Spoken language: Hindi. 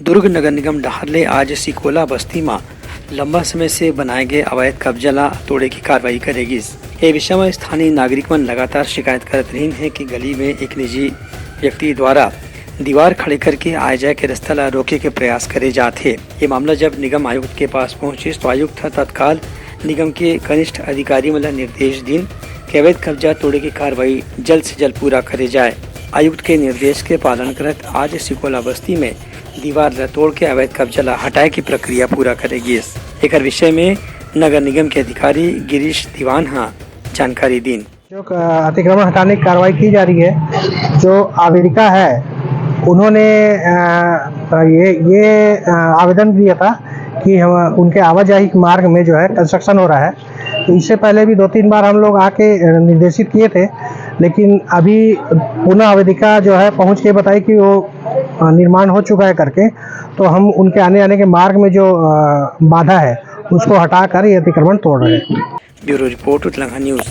दुर्ग नगर निगम डहारले आज सिकोला बस्ती में लंबा समय से बनाए गए अवैध कब्जा ला तोड़े की कार्रवाई करेगी। ये विषय में स्थानीय नागरिक मन लगातार शिकायत करत रही है कि गली में एक निजी व्यक्ति द्वारा दीवार खड़े करके आए जाए के रास्ता ला रोके के प्रयास करे जाते। ये मामला जब निगम आयुक्त के पास पहुंचे तो आयुक्त तत्काल निगम के कनिष्ठ अधिकारी मतलब निर्देश दिन कि अवैध कब्जा तोड़े की कार्रवाई जल्द से जल्द पूरा करे जाए। आयुक्त के निर्देश के पालन करत आज सिकोला बस्ती में दीवार ला तोड़ के अवैध कब्जा ला हटाए की प्रक्रिया पूरा करेगी। एक विषय में नगर निगम के अधिकारी गिरीश दीवान जानकारी दी। जो अतिक्रमण हटाने की कार्रवाई की जा रही है, जो आवेदिका है उन्होंने ये आवेदन दिया था कि हम उनके आवाजाही मार्ग में जो है कंस्ट्रक्शन हो रहा है। तो इससे पहले भी 2-3 बार हम लोग आके निर्देशित किए थे, लेकिन अभी पुनः आवेदिका जो है पहुंच के बताई कि वो निर्माण हो चुका है करके। तो हम उनके आने के मार्ग में जो बाधा है उसको हटाकर ये अतिक्रमण तोड़ रहे हैं। Bureau report Uttarakhand news.